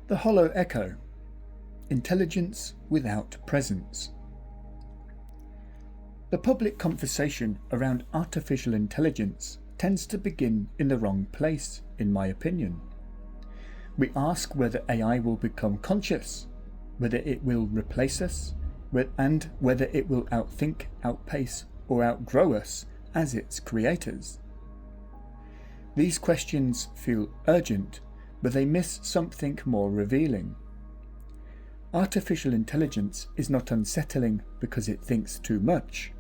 The hollow echo. Intelligence without presence. The public conversation around artificial intelligence tends to begin in the wrong place, in my opinion. We ask whether AI will become conscious, whether it will replace us, and whether it will outthink, outpace, or outgrow us as its creators. These questions feel urgent, but they miss something more revealing. Artificial intelligence is not unsettling because it thinks too much.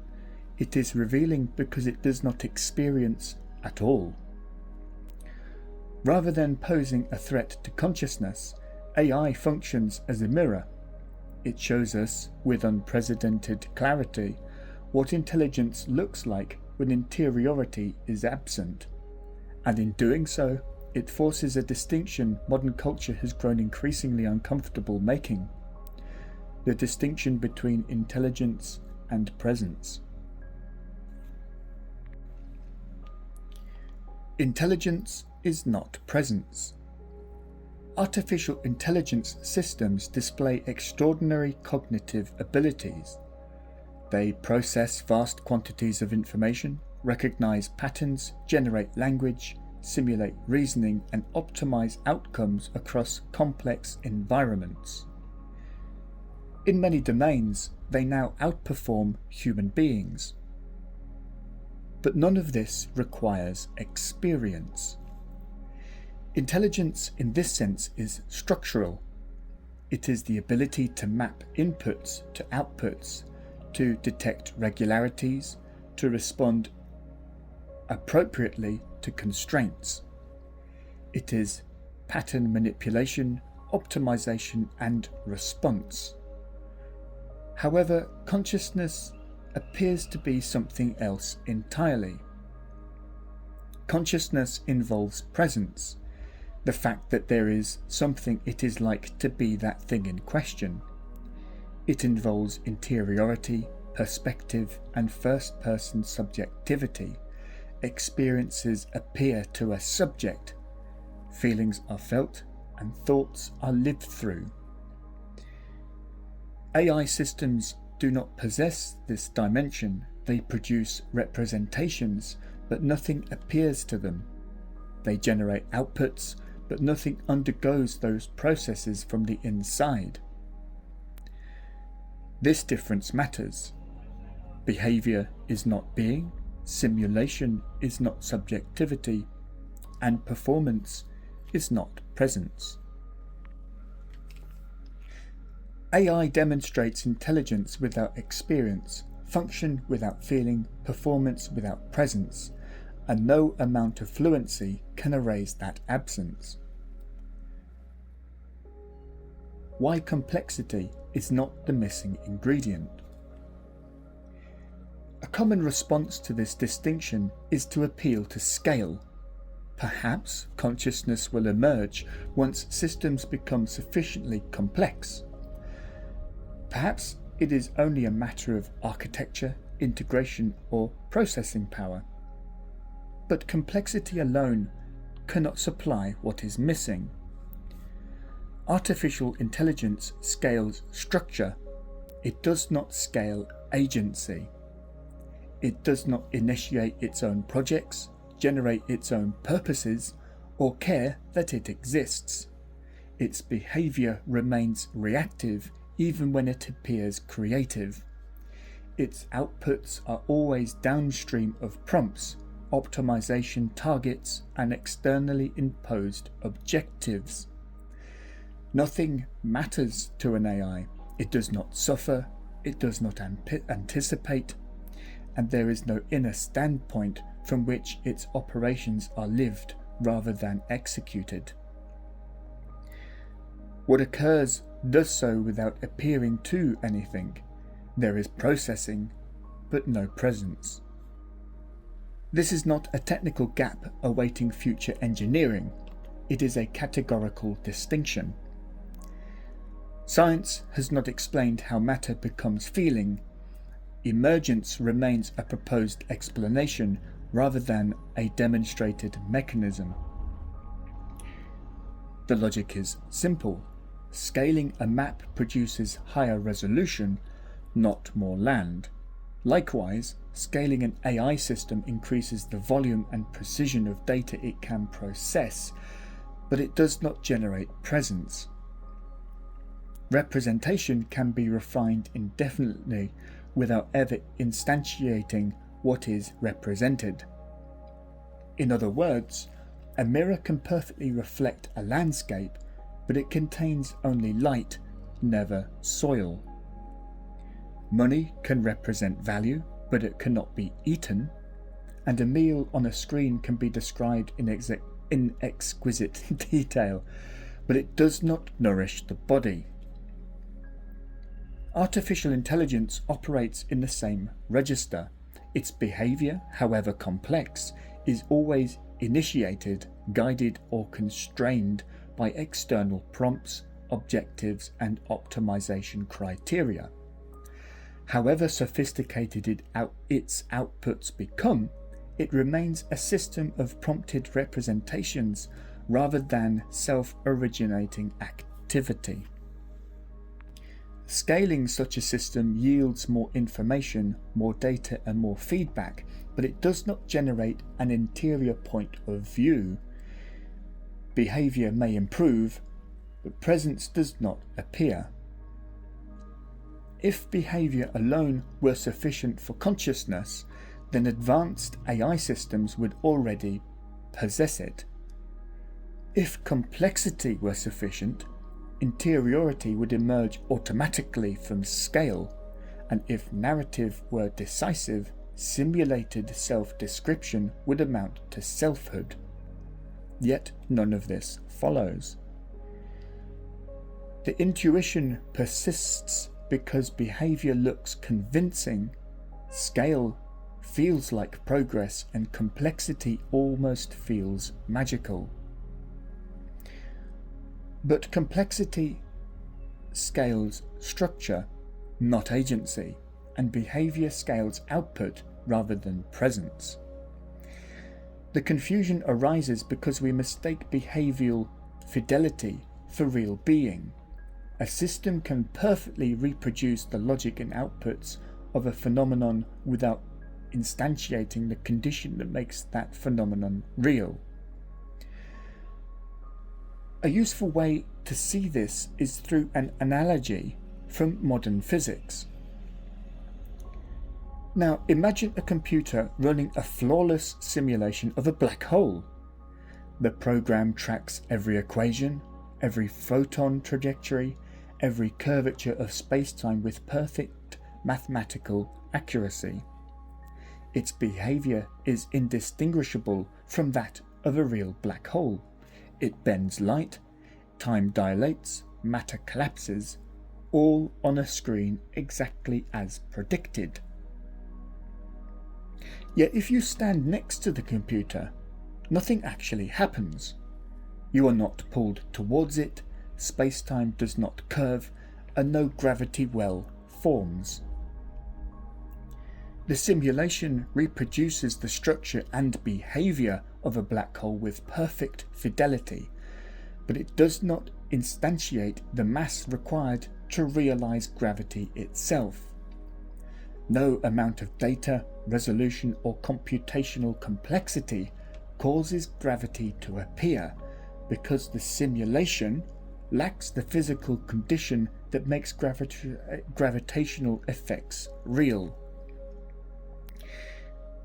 It is revealing because it does not experience at all. Rather than posing a threat to consciousness, AI functions as a mirror. It shows us, with unprecedented clarity, what intelligence looks like when interiority is absent. And in doing so, it forces a distinction modern culture has grown increasingly uncomfortable making: the distinction between intelligence and presence. Intelligence is not presence. Artificial intelligence systems display extraordinary cognitive abilities. They process vast quantities of information, recognize patterns, generate language, simulate reasoning, and optimize outcomes across complex environments. In many domains, they now outperform human beings. But none of this requires experience. Intelligence in this sense is structural. It is the ability to map inputs to outputs, to detect regularities, to respond appropriately to constraints. It is pattern manipulation, optimization, and response. However, consciousness appears to be something else entirely. Consciousness involves presence, the fact that there is something it is like to be that thing in question. It involves interiority, perspective, and first-person subjectivity. Experiences appear to a subject. Feelings are felt, and thoughts are lived through. AI systems do not possess this dimension. They produce representations, but nothing appears to them. They generate outputs, but nothing undergoes those processes from the inside. This difference matters. Behaviour is not being, simulation is not subjectivity, and performance is not presence. AI demonstrates intelligence without experience, function without feeling, performance without presence, and no amount of fluency can erase that absence. Why complexity is not the missing ingredient? A common response to this distinction is to appeal to scale. Perhaps consciousness will emerge once systems become sufficiently complex. Perhaps it is only a matter of architecture, integration, or processing power. But complexity alone cannot supply what is missing. Artificial intelligence scales structure. It does not scale agency. It does not initiate its own projects, generate its own purposes, or care that it exists. Its behaviour remains reactive even when it appears creative. Its outputs are always downstream of prompts, optimization targets, and externally imposed objectives. Nothing matters to an AI. It does not suffer, it does not anticipate, and there is no inner standpoint from which its operations are lived rather than executed. What occurs does so without appearing to anything. There is processing, but no presence. This is not a technical gap awaiting future engineering. It is a categorical distinction. Science has not explained how matter becomes feeling. Emergence remains a proposed explanation rather than a demonstrated mechanism. The logic is simple. Scaling a map produces higher resolution, not more land. Likewise, scaling an AI system increases the volume and precision of data it can process, but it does not generate presence. Representation can be refined indefinitely without ever instantiating what is represented. In other words, a mirror can perfectly reflect a landscape, but it contains only light, never soil. Money can represent value, but it cannot be eaten, and a meal on a screen can be described in exquisite detail, but it does not nourish the body. Artificial intelligence operates in the same register. Its behaviour, however complex, is always initiated, guided or constrained by external prompts, objectives and optimization criteria. However sophisticated its outputs become, it remains a system of prompted representations rather than self-originating activity. Scaling such a system yields more information, more data and more feedback, but it does not generate an interior point of view. Behaviour may improve, but presence does not appear. If behaviour alone were sufficient for consciousness, then advanced AI systems would already possess it. If complexity were sufficient, interiority would emerge automatically from scale, and if narrative were decisive, simulated self-description would amount to selfhood. Yet none of this follows. The intuition persists because behaviour looks convincing, scale feels like progress, and complexity almost feels magical. But complexity scales structure, not agency, and behaviour scales output rather than presence. The confusion arises because we mistake behavioural fidelity for real being. A system can perfectly reproduce the logic and outputs of a phenomenon without instantiating the condition that makes that phenomenon real. A useful way to see this is through an analogy from modern physics. Now imagine a computer running a flawless simulation of a black hole. The program tracks every equation, every photon trajectory, every curvature of space-time with perfect mathematical accuracy. Its behaviour is indistinguishable from that of a real black hole. It bends light, time dilates, matter collapses, all on a screen exactly as predicted. Yet if you stand next to the computer, nothing actually happens. You are not pulled towards it, space-time does not curve, and no gravity well forms. The simulation reproduces the structure and behaviour of a black hole with perfect fidelity, but it does not instantiate the mass required to realise gravity itself. No amount of data, resolution or computational complexity causes gravity to appear, because the simulation lacks the physical condition that makes gravitational effects real.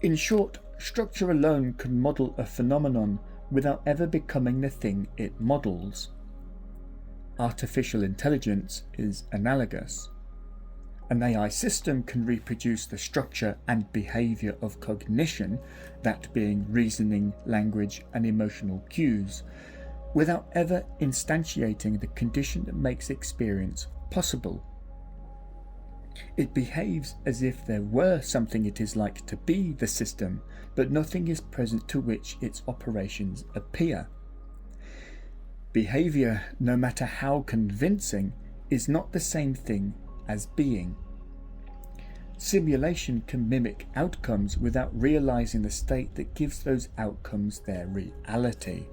In short, structure alone can model a phenomenon without ever becoming the thing it models. Artificial intelligence is analogous. An AI system can reproduce the structure and behaviour of cognition, that being reasoning, language and emotional cues, without ever instantiating the condition that makes experience possible. It behaves as if there were something it is like to be the system, but nothing is present to which its operations appear. Behaviour, no matter how convincing, is not the same thing as being. Simulation can mimic outcomes without realising the state that gives those outcomes their reality.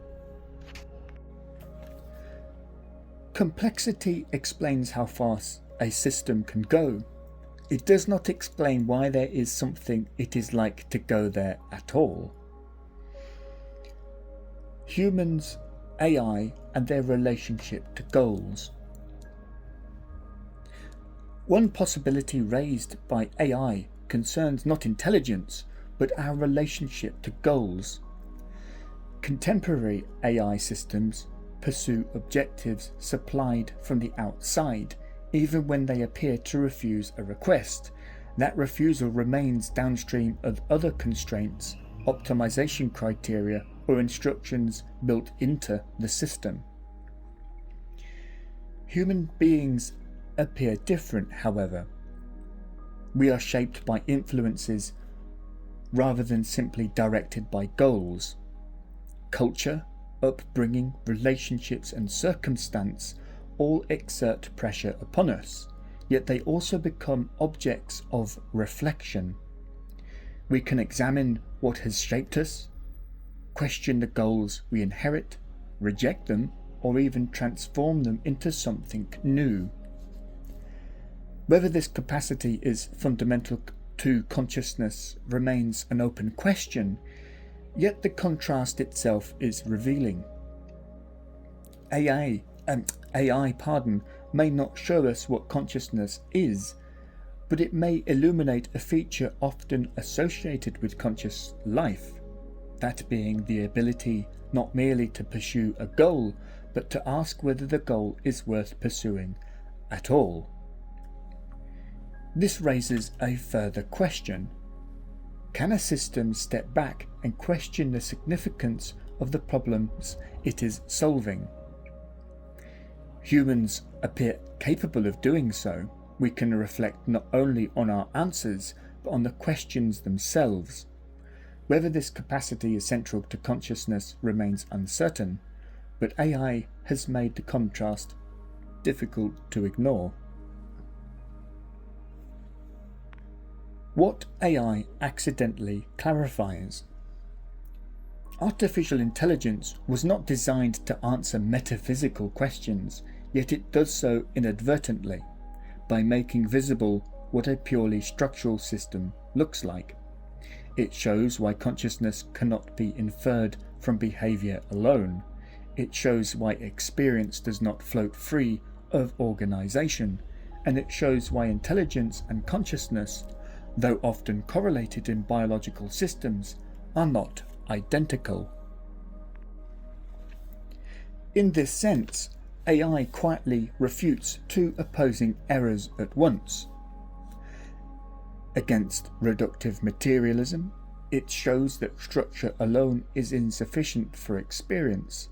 Complexity explains how far a system can go. It does not explain why there is something it is like to go there at all. Humans, AI, and their relationship to goals. One possibility raised by AI concerns not intelligence, but our relationship to goals. Contemporary AI systems pursue objectives supplied from the outside, even when they appear to refuse a request. That refusal remains downstream of other constraints, optimization criteria, or instructions built into the system. Human beings appear different, however. We are shaped by influences rather than simply directed by goals. Culture, upbringing, relationships, and circumstance all exert pressure upon us, yet they also become objects of reflection. We can examine what has shaped us, question the goals we inherit, reject them, or even transform them into something new. Whether this capacity is fundamental to consciousness remains an open question, yet the contrast itself is revealing. AI may not show us what consciousness is, but it may illuminate a feature often associated with conscious life, that being the ability not merely to pursue a goal, but to ask whether the goal is worth pursuing at all. This raises a further question. Can a system step back and question the significance of the problems it is solving? Humans appear capable of doing so. We can reflect not only on our answers, but on the questions themselves. Whether this capacity is central to consciousness remains uncertain, but AI has made the contrast difficult to ignore. What AI accidentally clarifies. Artificial intelligence was not designed to answer metaphysical questions, yet it does so inadvertently, by making visible what a purely structural system looks like. It shows why consciousness cannot be inferred from behaviour alone. It shows why experience does not float free of organisation, and it shows why intelligence and consciousness, though often correlated in biological systems, are not identical. In this sense, AI quietly refutes two opposing errors at once. Against reductive materialism, it shows that structure alone is insufficient for experience.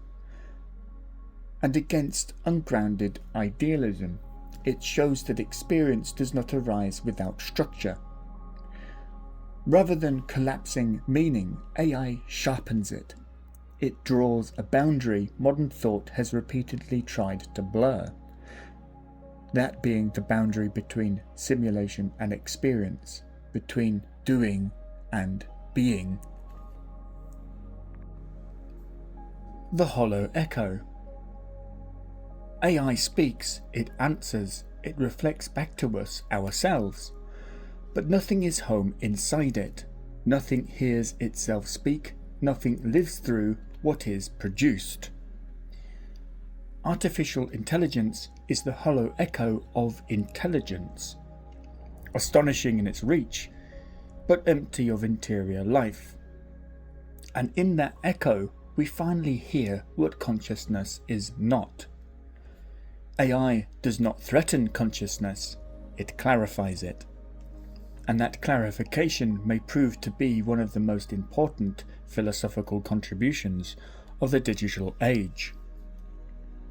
And against ungrounded idealism, it shows that experience does not arise without structure. Rather than collapsing meaning, AI sharpens it. It draws a boundary modern thought has repeatedly tried to blur, that being the boundary between simulation and experience, between doing and being. The hollow echo. AI speaks, it answers, it reflects back to us ourselves. But nothing is home inside it. Nothing hears itself speak. Nothing lives through what is produced. Artificial intelligence is the hollow echo of intelligence, astonishing in its reach, but empty of interior life. And in that echo, we finally hear what consciousness is not. AI does not threaten consciousness, it clarifies it. And that clarification may prove to be one of the most important philosophical contributions of the digital age.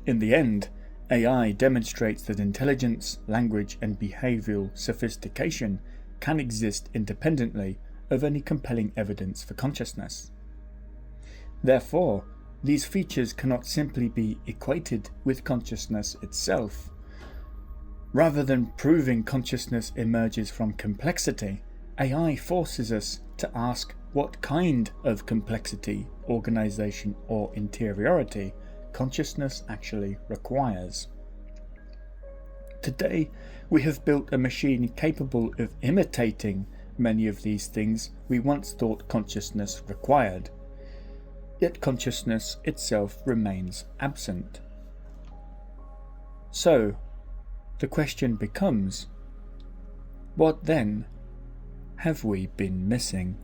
In the end, AI demonstrates that intelligence, language, and behavioural sophistication can exist independently of any compelling evidence for consciousness. Therefore, these features cannot simply be equated with consciousness itself. Rather than proving consciousness emerges from complexity, AI forces us to ask what kind of complexity, organisation, or interiority consciousness actually requires. Today, we have built a machine capable of imitating many of these things we once thought consciousness required. Yet consciousness itself remains absent. So, the question becomes, what then have we been missing?